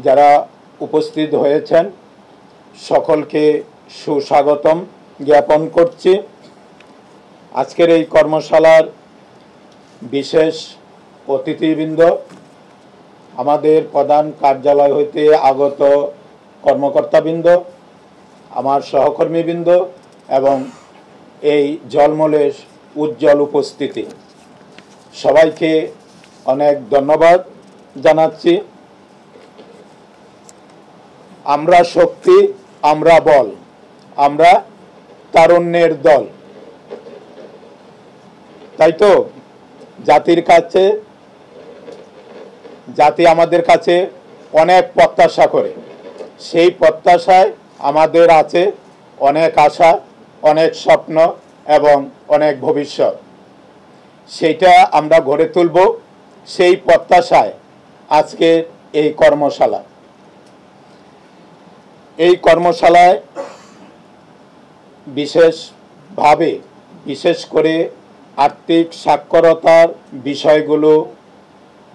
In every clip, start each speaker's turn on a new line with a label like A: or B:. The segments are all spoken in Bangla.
A: যারা উপস্থিত হয়েছেন সকলকে সুস্বাগতম জ্ঞাপন করছি। আজকের এই কর্মশালার বিশেষ অতিথিবৃন্দ, আমাদের প্রধান কার্যালয় হইতে আগত কর্মকর্তাবৃন্দ, আমার সহকর্মীবৃন্দ এবং এই জলমলের উজ্জ্বল উপস্থিতি, সবাইকে অনেক ধন্যবাদ জানাচ্ছি। আমরা শক্তি, আমরা বল, আমরা তারুণ্যের দল। তাই তো জাতি আমাদের কাছে অনেক প্রত্যাশা করে। সেই প্রত্যাশায় আমাদের আছে অনেক আশা, অনেক স্বপ্ন এবং অনেক ভবিষ্যৎ। সেইটা আমরা গড়ে তুলব, সেই প্রত্যাশায় আজকে এই কর্মশালা। এই কর্মশালায় বিশেষ করে আর্থিক সাক্ষরতার বিষয়গুলো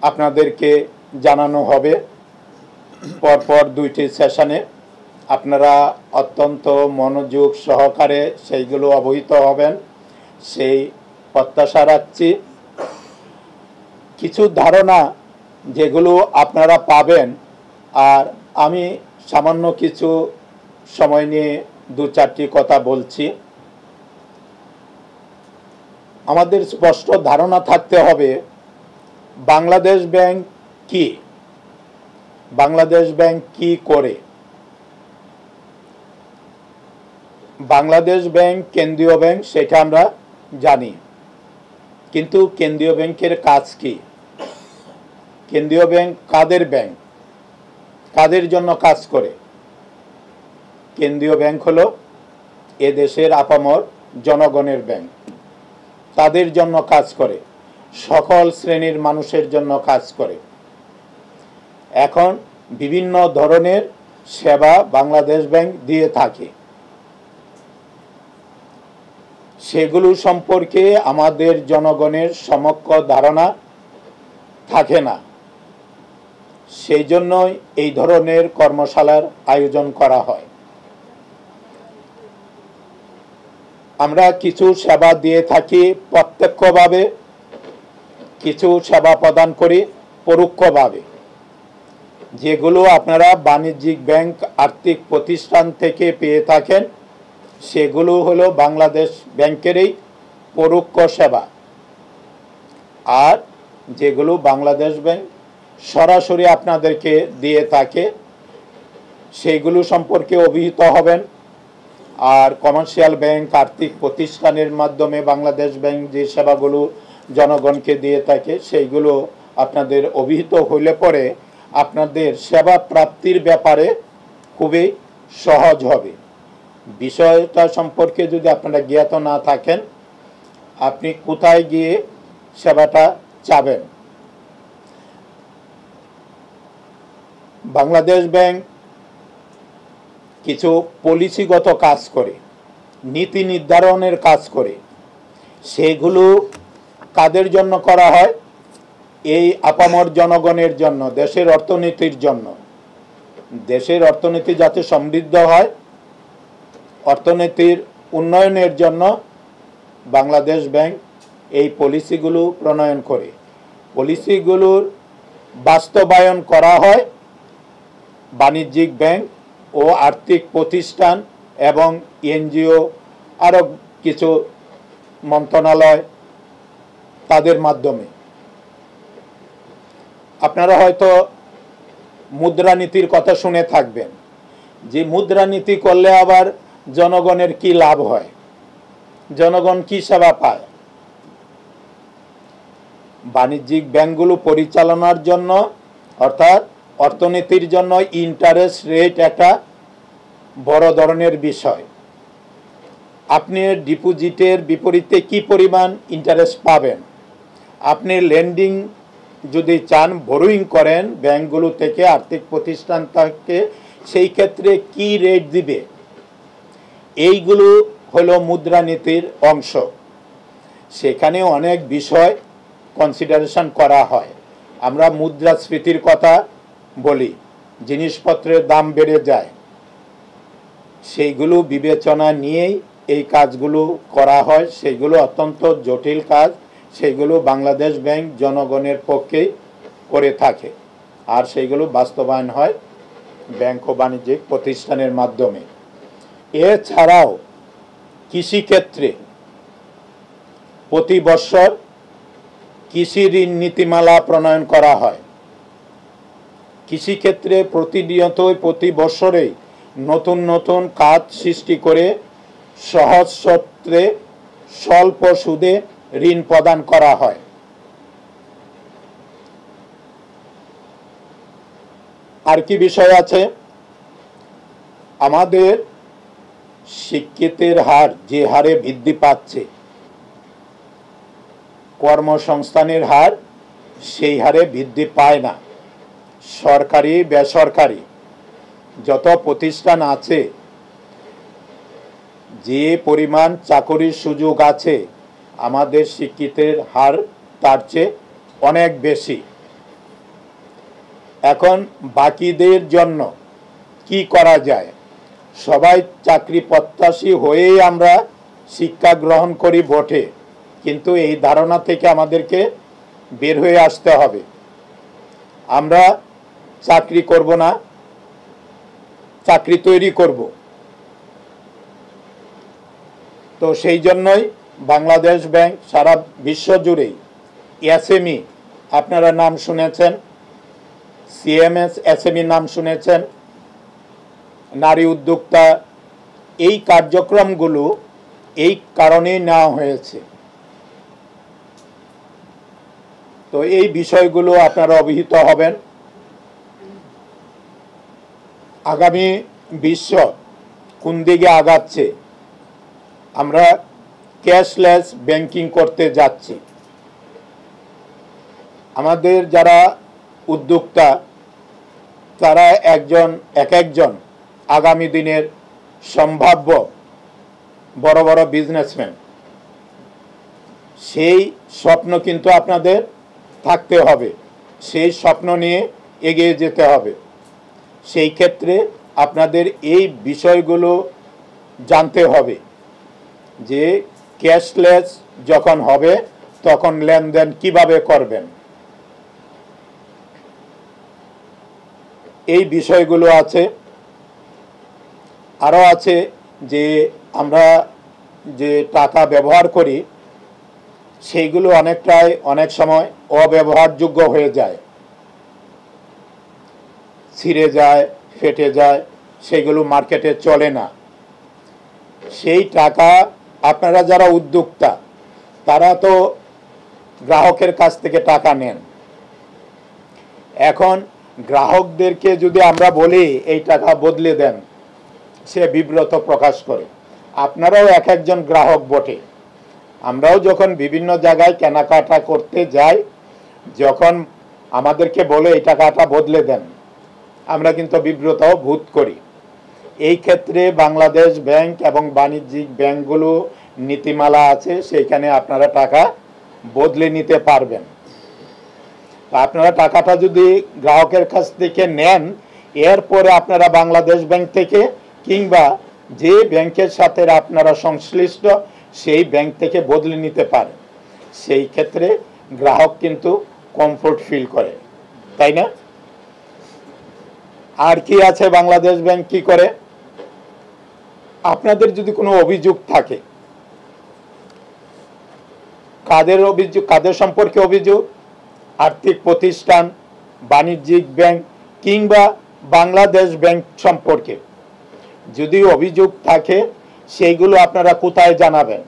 A: আপনাদেরকে জানানো হবে। পরপর 2টি সেশনে আপনারা অত্যন্ত মনোযোগ সহকারে সেইগুলো অবহিত হবেন, সেই প্রত্যাশা রাখছি। কিছু ধারণা যেগুলো আপনারা পাবেন, আর আমি সামান্য কিছু সময় নিয়ে 2-4টি কথা বলছি। আমাদের স্পষ্ট ধারণা থাকতে হবে বাংলাদেশ ব্যাংক কি, বাংলাদেশ ব্যাংক কি করে। বাংলাদেশ ব্যাংক কেন্দ্রীয় ব্যাংক, সেটা আমরা জানি, কিন্তু কেন্দ্রীয় ব্যাংকের কাজ কি? কেন্দ্রীয় ব্যাংক কাদের ব্যাংক, কাদের জন্য কাজ করে? কেন্দ্রীয় ব্যাংক হলো এ দেশের আপামর জনগণের ব্যাংক। তাদের জন্য কাজ করে, সকল শ্রেণীর মানুষের জন্য কাজ করে। এখন বিভিন্ন ধরনের সেবা বাংলাদেশ ব্যাংক দিয়ে থাকে। সেগুলো সম্পর্কে আমাদের জনগণের সম্যক ধারণা থাকে না। সেই জন্যই এই ধরনের কর্মশালার আয়োজন করা হয়। আমরা কিছু সেবা দিয়ে থাকি প্রত্যক্ষভাবে, কিছু সেবা প্রদান করি পরোক্ষভাবে। যেগুলো আপনারা বাণিজ্যিক ব্যাংক, আর্থিক প্রতিষ্ঠান থেকে পেয়ে থাকেন, সেগুলো হলো বাংলাদেশ ব্যাংকেরই পরোক্ষ সেবা। আর যেগুলো বাংলাদেশ ব্যাংক সরাসরি আপনাদেরকে দিয়ে থাকে, সেইগুলো সম্পর্কে অবহিত হবেন। আর কমার্শিয়াল ব্যাংক, আর্থিক প্রতিষ্ঠানের মাধ্যমে বাংলাদেশ ব্যাংক যে সেবাগুলো জনগণকে দিয়ে থাকে, সেইগুলো আপনাদের অবহিত হইলে পরে আপনাদের সেবা প্রাপ্তির ব্যাপারে খুবই সহজ হবে। বিষয়টা সম্পর্কে যদি আপনারা জ্ঞাত না থাকেন, আপনি কোথায় গিয়ে সেবাটা চাবেন? বাংলাদেশ ব্যাংক কিছু পলিসিগত কাজ করে, নীতি নির্ধারণের কাজ করে। সেগুলো কাদের জন্য করা হয়? এই আপামর জনগণের জন্য, দেশের অর্থনীতির জন্য। দেশের অর্থনীতি যাতে সমৃদ্ধ হয়, অর্থনীতির উন্নয়নের জন্য বাংলাদেশ ব্যাংক এই পলিসিগুলো প্রণয়ন করে। পলিসিগুলোর বাস্তবায়ন করা হয় বাণিজ্যিক ব্যাংক ও আর্থিক প্রতিষ্ঠান এবং এনজিও, আরও কিছু মন্ত্রণালয়, তাদের মাধ্যমে। আপনারা হয়তো মুদ্রানীতির কথা শুনে থাকবেন, যে মুদ্রানীতি করলে আবার জনগণের কি লাভ হয়, জনগণ কি সেবা পায়। বাণিজ্যিক ব্যাংকগুলো পরিচালনার জন্য, অর্থাৎ অর্থনীতির জন্য ইন্টারেস্ট রেট একটা বড় ধরনের বিষয়। আপনি ডিপোজিটের বিপরীতে কি পরিমাণ ইন্টারেস্ট পাবেন? আপনি লেন্ডিং যদি চান, বরোইং করেন ব্যাংকগুলো থেকে, আর্থিক প্রতিষ্ঠান থেকে, সেই ক্ষেত্রে কি রেট দিবে? এইগুলো হলো মুদ্রানীতির অংশ। সেখানে অনেক বিষয় কনসিডারেশন করা হয়। আমরা মুদ্রাস্ফীতির কথা বলি, জিনিসপত্রের দাম বেড়ে যায়, সেইগুলো বিবেচনা নিয়েই এই কাজগুলো করা হয়। সেইগুলো অত্যন্ত জটিল কাজ, সেইগুলো বাংলাদেশ ব্যাংক জনগণের পক্ষেই করে থাকে, আর সেইগুলো বাস্তবায়ন হয় ব্যাংক ও বাণিজ্যিক প্রতিষ্ঠানের মাধ্যমে। এছাড়াও কৃষিক্ষেত্রে প্রতি বছর কৃষি ঋণ নীতিমালা প্রণয়ন করা হয়। কৃষিক্ষেত্রে প্রতিনিয়তই প্রতি বছরেই নতুন নতুন কাজ সৃষ্টি করে সহজ শর্তে স্বল্প সুদে ঋণ প্রদান করা হয়। আর কি বিষয় আছে? আমাদের শিক্ষিতের হার যে হারে বৃদ্ধি পাচ্ছে, কর্মসংস্থানের হার সেই হারে বৃদ্ধি পায় না। সরকারি বেসরকারি যত প্রতিষ্ঠান আছে, যে পরিমাণ চাকরির সুযোগ আছে, আমাদের শিক্ষিতের হার তার চেয়ে অনেক বেশি। এখন বাকিদের জন্য কি করা যায়? সবাই চাকরি প্রত্যাশী হয়েই আমরা শিক্ষা গ্রহণ করি বটে, কিন্তু এই ধারণা থেকে আমাদেরকে বের হয়ে আসতে হবে। আমরা চাকরি করব না, চাকরি তৈরি করব। তো সেই জন্যই বাংলাদেশ ব্যাংক সারা বিশ্ব জুড়েই এসএমই, আপনারা নাম শুনেছেন, সিএমএস এসএমই নাম শুনেছেন, নারী উদ্যোক্তা, এই কার্যক্রমগুলো এই কারণেই নেওয়া হয়েছে। তো এই বিষয়গুলো আপনারা অবহিত হবেন। আগামী বিশ্ব কোন দিকে আগাচ্ছে? আমরা ক্যাশলেস ব্যাংকিং করতে যাচ্ছি। আমাদের যারা উদ্যোক্তা, তারা এক একজন আগামী দিনের সম্ভাব্য বড় বড় বিজনেসম্যান। সেই স্বপ্ন কিন্তু আপনাদের থাকতে হবে, সেই স্বপ্ন নিয়ে এগিয়ে যেতে হবে। সেই ক্ষেত্রে আপনাদের এই বিষয়গুলো জানতে হবে যে ক্যাশলেস যখন হবে তখন লেনদেন কিভাবে করবেন। এই বিষয়গুলো আছে। আরও আছে যে আমরা যে টাকা ব্যবহার করি, সেইগুলো অনেক সময় অব্যবহারযোগ্য হয়ে যায়, ছিঁড়ে যায়, ফেটে যায়, সেগুলো মার্কেটে চলে না। সেই টাকা আপনারা যারা উদ্যোক্তা, তারা তো গ্রাহকের কাছ থেকে টাকা নেন। এখন গ্রাহকদেরকে যদি আমরা বলি এই টাকা বদলে দেন, সে বিব্রত প্রকাশ করে। আপনারাও এক একজন গ্রাহক বটে। আমরাও যখন বিভিন্ন জায়গায় কেনাকাটা করতে যাই, যখন আমাদেরকে বলে এই টাকাটা বদলে দেন, আমরা কিন্তু বিব্রত বোধ করি। এই ক্ষেত্রে বাংলাদেশ ব্যাংক এবং বাণিজ্যিক ব্যাংকগুলো নীতিমালা আছে, সেইখানে আপনারা টাকা বদলে নিতে পারবেন। আপনারা টাকাটা যদি গ্রাহকের কাছ থেকে নেন, এরপরে আপনারা বাংলাদেশ ব্যাংক থেকে কিংবা যে ব্যাংকের সাথে আপনারা সংশ্লিষ্ট সেই ব্যাংক থেকে বদলে নিতে পারেন। সেই ক্ষেত্রে গ্রাহক কিন্তু কমফোর্ট ফিল করে, তাই না? আর কি আছে বাংলাদেশ ব্যাংক কি করে? আপনাদের যদি কোনো অভিযোগ থাকে, কাদের সম্পর্কে অভিযোগ? আর্থিক প্রতিষ্ঠান, বাণিজ্যিক ব্যাংক কিংবা বাংলাদেশ ব্যাংক সম্পর্কে যদি অভিযোগ থাকে, সেইগুলো আপনারা কোথায় জানাবেন?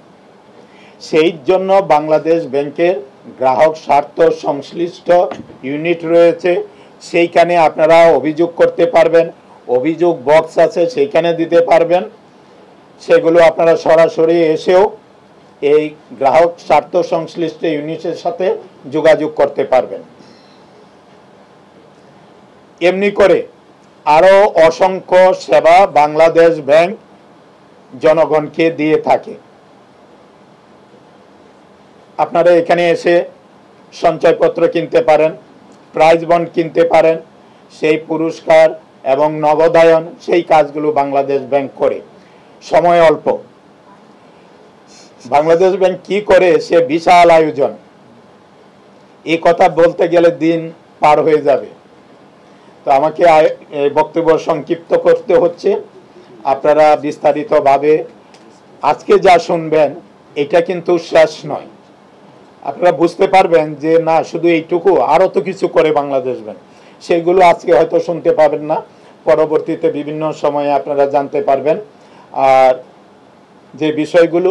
A: সেই জন্য বাংলাদেশ ব্যাংকের গ্রাহক স্বার্থ সংশ্লিষ্ট ইউনিট রয়েছে, সেইখানে আপনারা অভিযোগ করতে পারবেন। অভিযোগ বক্স আছে, সেইখানে দিতে পারবেন। সেগুলো আপনারা সরাসরি এসেও এই গ্রাহক স্বার্থ সংশ্লিষ্ট ইউনিটের সাথে যোগাযোগ করতে পারবেন। এমনি করে আরও অসংখ্য সেবা বাংলাদেশ ব্যাংক জনগণকে দিয়ে থাকে। আপনারা এখানে এসে সঞ্চয়পত্র কিনতে পারেন, প্রাইজ বন্ড কিনতে পারেন, সেই পুরস্কার এবং নগদায়ন সেই কাজগুলো বাংলাদেশ ব্যাংক করে। সময় অল্প, বাংলাদেশ ব্যাংক কি করে সে বিশাল আয়োজন, এই কথা বলতে গেলে দিন পার হয়ে যাবে। তো আমাকে বক্তব্য সংক্ষিপ্ত করতে হচ্ছে। আপনারা বিস্তারিতভাবে আজকে যা শুনবেন এটা কিন্তু শেষ নয়। আপনারা বুঝতে পারবেন যে না শুধু এইটুকু, আরও তো কিছু করে বাংলাদেশ ব্যাংক, সেগুলো আজকে হয়তো শুনতে পাবেন না, পরবর্তীতে বিভিন্ন সময়ে আপনারা জানতে পারবেন। আর যে বিষয়গুলো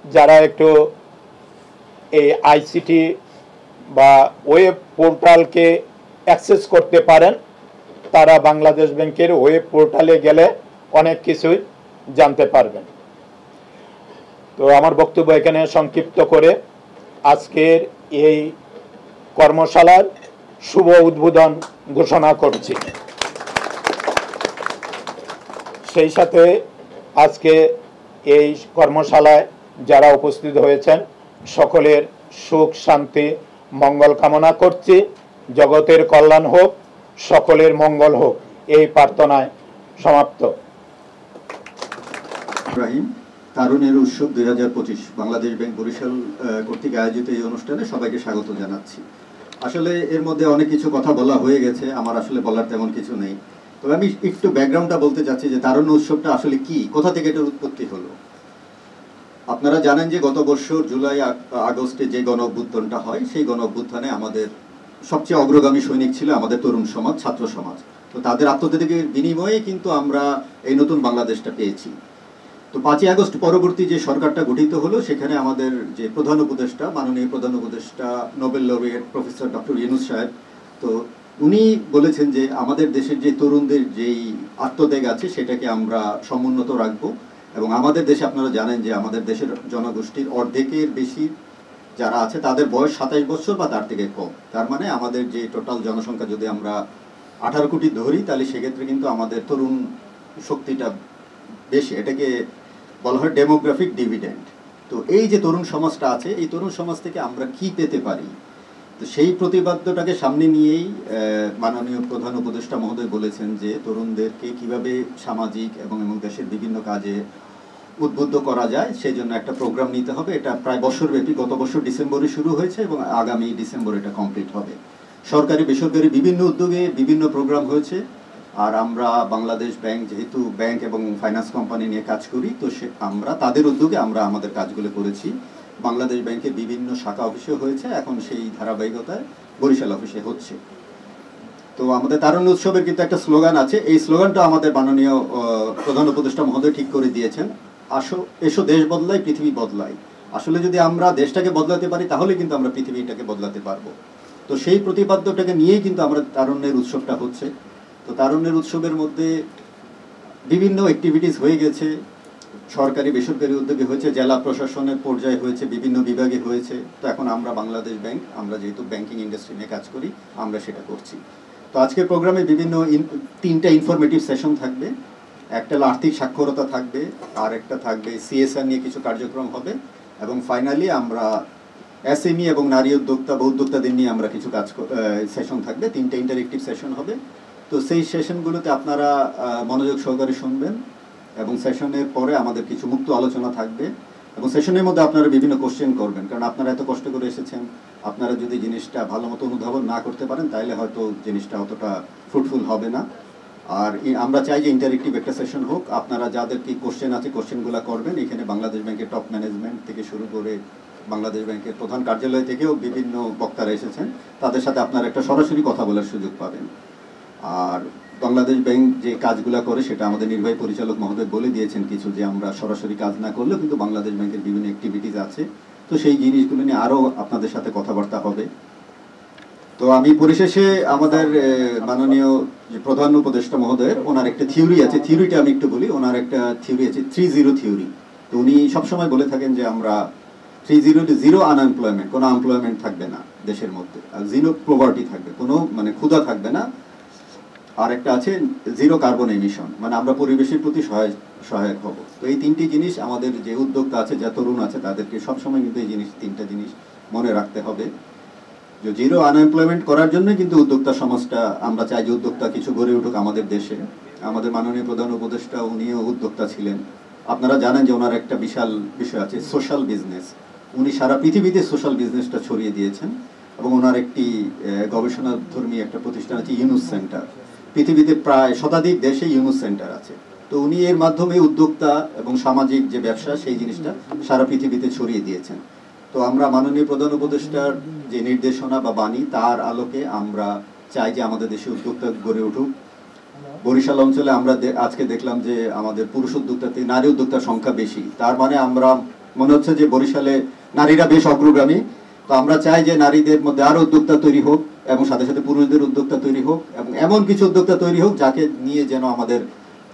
A: যারা একটু এই আইসিটি বা ওয়েব পোর্টালকে অ্যাক্সেস করতে পারেন, তারা বাংলাদেশ ব্যাংকের ওয়েব পোর্টালে গেলে অনেক কিছুই জানতে পারবেন। তো আমার বক্তব্য এখানে সংক্ষিপ্ত করে আজকের এই কর্মশালার শুভ উদ্বোধন ঘোষণা করছি। সেই সাথে আজকে এই কর্মশালায় যারা উপস্থিত হয়েছেন সকলের সুখ শান্তি মঙ্গল কামনা করছি। জগতের কল্যাণ হোক, সকলের মঙ্গল হোক, এই প্রার্থনায় সমাপ্ত।
B: তারুণের উৎসব 2025 বাংলাদেশ ব্যাংক বরিশাল কর্তৃক আয়োজিত এই অনুষ্ঠানে সবাইকে স্বাগত জানাচ্ছি। আসলে এর মধ্যে অনেক কিছু কথা বলা হয়ে গেছে, আমার আসলে বলার তেমন কিছু নেই। তবে আমি একটু ব্যাকগ্রাউন্ডটা বলতে চাচ্ছি যে তারুণ উৎসবটা আসলে কি, কোথা থেকে এটার উৎপত্তি হলো। আপনারা জানেন যে গত বছর জুলাই আগস্টে যে গণ অভ্যুত্থানটা হয়, সেই গণ অভ্যুত্থানে আমাদের সবচেয়ে অগ্রগামী সৈনিক ছিল আমাদের তরুণ সমাজ, ছাত্র সমাজ। তো তাদের আত্মত্যাগের বিনিময়ে কিন্তু আমরা এই নতুন বাংলাদেশটা পেয়েছি। তো 5ই আগস্ট পরবর্তী যে সরকারটা গঠিত হলো, সেখানে আমাদের যে প্রধান উপদেষ্টা, মাননীয় প্রধান উপদেষ্টা Nobel laureate professor doctor Yunus সাহেব, তো উনি বলেছেন যে আমাদের দেশের যে তরুণদের যেই আত্মত্যাগ আছে সেটাকে আমরা সমুন্নত রাখবো। এবং আমাদের দেশে আপনারা জানেন যে আমাদের দেশের জনগোষ্ঠীর অর্ধেকের বেশি যারা আছে তাদের বয়স 27 বছর বা তার থেকে কম। তার মানে আমাদের যে টোটাল জনসংখ্যা যদি আমরা 18 কোটি ধরি, তাহলে সেক্ষেত্রে কিন্তু আমাদের তরুণ শক্তিটা বেশি। এটাকে বলা হয় ডেমোগ্রাফিক ডিভিডেন্ড। তো এই যে তরুণ সমাজটা আছে, এই তরুণ সমাজ থেকে আমরা কি পেতে পারি, তো সেই প্রতিপাদ্যটাকে সামনে নিয়েই মাননীয় প্রধান উপদেষ্টা মহোদয় বলেছেন যে তরুণদেরকে কিভাবে সামাজিক এবং দেশের বিভিন্ন কাজে উদ্বুদ্ধ করা যায় সেই জন্য একটা প্রোগ্রাম নিতে হবে। এটা প্রায় বছরব্যাপী, গত বছর ডিসেম্বরে শুরু হয়েছে এবং আগামী ডিসেম্বর এটা কমপ্লিট হবে। সরকারি বেসরকারি বিভিন্ন উদ্যোগে বিভিন্ন প্রোগ্রাম হয়েছে। আর আমরা বাংলাদেশ ব্যাংক যেহেতু ব্যাংক এবং ফাইন্যান্স কোম্পানি নিয়ে কাজ করি, তো আমরা তাদের উদ্যোগে আমরা আমাদের কাজগুলো করেছি। বাংলাদেশ ব্যাংকের বিভিন্ন শাখা অফিসে হয়েছে, এখন সেই ধারাবাহিকতায় বরিশাল অফিসে হচ্ছে। তো আমাদের তারুণ্য উৎসবের কিন্তু একটা স্লোগান আছে, এই স্লোগানটা আমাদের মাননীয় প্রধান উপদেষ্টা মহোদয় ঠিক করে দিয়েছেন, এসো দেশ বদলাই পৃথিবী বদলাই। আসলে যদি আমরা দেশটাকে বদলাতে পারি তাহলে কিন্তু আমরা পৃথিবীটাকে বদলাতে পারবো। তো সেই প্রতিপাদ্যটাকে নিয়েই কিন্তু আমরা তারুণ্যের উৎসবটা হচ্ছে। তো তারুণ্যের উৎসবের মধ্যে বিভিন্ন অ্যাক্টিভিটিস হয়ে গেছে, সরকারি বেসরকারি উদ্যোগে হয়েছে, জেলা প্রশাসনের পর্যায়ে হয়েছে, বিভিন্ন বিভাগে হয়েছে। তো এখন আমরা বাংলাদেশ ব্যাংক, আমরা যেহেতু ব্যাংকিং ইন্ডাস্ট্রি নিয়ে কাজ করি, আমরা সেটা করছি। তো আজকের প্রোগ্রামে বিভিন্ন 3টা ইনফরমেটিভ সেশন থাকবে। একটা আর্থিক সাক্ষরতা থাকবে, আর একটা থাকবে সিএসআর নিয়ে কিছু কার্যক্রম হবে, এবং ফাইনালি আমরা এসএমই এবং নারী উদ্যোক্তা বা উদ্যোক্তাদের নিয়ে আমরা কিছু সেশন থাকবে। 3টা ইন্টারেক্টিভ সেশন হবে। তো সেই সেশনগুলোতে আপনারা মনোযোগ সহকারে শুনবেন, এবং সেশনের পরে আমাদের কিছু মুক্ত আলোচনা থাকবে, এবং সেশনের মধ্যে আপনারা বিভিন্ন কোশ্চেন করবেন, কারণ আপনারা এত কষ্ট করে এসেছেন। আপনারা যদি জিনিসটা ভালো মতো অনুধাবন না করতে পারেন তাহলে হয়তো জিনিসটা অতটা ফ্রুটফুল হবে না। আর আমরা চাই যে ইন্টারেক্টিভ একটা সেশন হোক। আপনারা যাদের কি কোশ্চেন আছে কোশ্চেনগুলো করবেন। এখানে বাংলাদেশ ব্যাংকের টপ ম্যানেজমেন্ট থেকে শুরু করে বাংলাদেশ ব্যাংকের প্রধান কার্যালয় থেকেও বিভিন্ন বক্তারা এসেছেন, তাদের সাথে আপনারা একটা সরাসরি কথা বলার সুযোগ পাবেন। আর বাংলাদেশ ব্যাংক যে কাজগুলো করে সেটা আমাদের নির্বাহী পরিচালক মহোদয় বলে দিয়েছেন কিছু, যে আমরা সরাসরি কাজ না করলেও কিন্তু বাংলাদেশ ব্যাংকের বিভিন্ন অ্যাক্টিভিটিস আছে। তো সেই জিনিসগুলো নিয়ে আরও আপনাদের সাথে কথাবার্তা হবে। তো আমি পরিশেষে আমাদের মাননীয় যে প্রধান উপদেষ্টা মহোদয়ের ওনার একটা থিওরি আছে, থিওরিটা আমি একটু বলি। ওনার একটা থিওরি আছে 3-0 থিওরি। তো উনি সবসময় বলে থাকেন যে আমরা 3-0 আনএমপ্লয়মেন্ট, কোনো আনএমপ্লয়মেন্ট থাকবে না দেশের মধ্যে, আর 0 পভার্টি থাকবে, কোনো ক্ষুধা থাকবে না। আর একটা আছে 0 কার্বন এমিশন, মানে আমরা পরিবেশের প্রতি সহায়ক হব। তো এই 3টি জিনিস আমাদের যে উদ্যোক্তা আছে, যা তরুণ আছে, তাদেরকে সবসময় কিন্তু এই 3টা জিনিস মনে রাখতে হবে। যে জিরো আনএমপ্লয়মেন্ট করার জন্য কিন্তু উদ্যোক্তা সমাজটা আমরা চাই যে উদ্যোক্তা কিছু গড়ে উঠুক আমাদের দেশে। আমাদের মাননীয় প্রধান উপদেষ্টা উনিও উদ্যোক্তা ছিলেন। আপনারা জানেন যে ওনার একটা বিশাল বিষয় আছে সোশ্যাল বিজনেস। উনি সারা পৃথিবীতে সোশ্যাল বিজনেসটা ছড়িয়ে দিয়েছেন এবং ওনার একটি গবেষণাধর্মী একটা প্রতিষ্ঠান আছে ইউনুস সেন্টার। পৃথিবীতে প্রায় শতাধিক দেশে ইউনুস সেন্টার আছে। তো উনি এর মাধ্যমে উদ্যোক্তা এবং সামাজিক যে ব্যবসা সেই জিনিসটা সারা পৃথিবীতে ছড়িয়ে দিয়েছেন। তো আমরা মাননীয় প্রধান উপদেষ্টার যে নির্দেশনা বা বাণী তার আলোকে আমরা চাই যে আমাদের দেশে উদ্যোক্তা গড়ে উঠুক। বরিশাল অঞ্চলে আমরা আজকে দেখলাম যে আমাদের পুরুষ উদ্যোক্তার থেকে নারী উদ্যোক্তার সংখ্যা বেশি। তার মানে আমরা মনে হচ্ছে যে বরিশালে নারীরা বেশ অগ্রগামী। তো আমরা চাই যে নারীদের মধ্যে আরো উদ্যোক্তা তৈরি হোক এবং সাথে সাথে পুরুষদের উদ্যোক্তা তৈরি হোক এবং এমন কিছু উদ্যোক্তা তৈরি হোক যাকে নিয়ে যেন আমাদের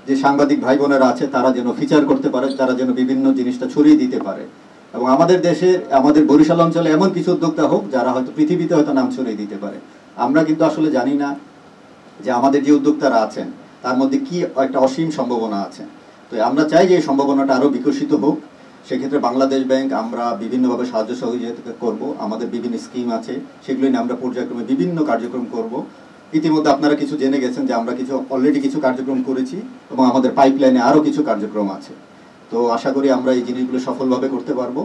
B: যে সাংবাদিক ভাই বোনেরা আছে তারা যেন ফিচার করতে পারে, তারা যেন বিভিন্ন জিনিসটা ছড়িয়ে দিতে পারে এবং আমাদের দেশে আমাদের বরিশাল অঞ্চলে এমন কিছু উদ্যোক্তা হোক যারা হয়তো পৃথিবীতে হয়তো নাম ছড়িয়ে দিতে পারে। আমরা কিন্তু আসলে জানি না যে আমাদের যে উদ্যোক্তারা আছেন তার মধ্যে কি একটা অসীম সম্ভাবনা আছে। তো আমরা চাই যে এই সম্ভাবনাটা আরো বিকশিত হোক। সেক্ষেত্রে বাংলাদেশ ব্যাংক আমরা বিভিন্নভাবে সাহায্য সহযোগিতা করব। আমাদের বিভিন্ন স্কিম আছে, সেগুলো নিয়ে আমরা পর্যায়ক্রমে বিভিন্ন কার্যক্রম করব। ইতিমধ্যে আপনারা কিছু জেনে গেছেন যে আমরা অলরেডি কিছু কার্যক্রম করেছি এবং আমাদের পাইপলাইনে আরও কিছু কার্যক্রম আছে। তো আশা করি আমরা এই জিনিসগুলো সফলভাবে করতে পারবো।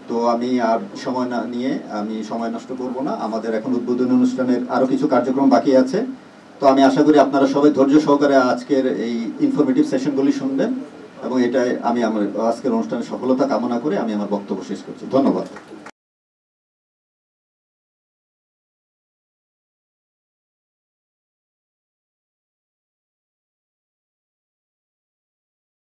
B: তো আমি আর সময় নষ্ট করব না। আমাদের এখন উদ্বোধনী অনুষ্ঠানের আরও কিছু কার্যক্রম বাকি আছে। তো আমি আশা করি আপনারা সবাই ধৈর্য সহকারে আজকের এই ইনফরমেটিভ সেশনগুলি শুনবেন এবং এটাই আমি আমার আজকের অনুষ্ঠানের সফলতা কামনা করে আমি আমার বক্তব্য শেষ করছি। ধন্যবাদ।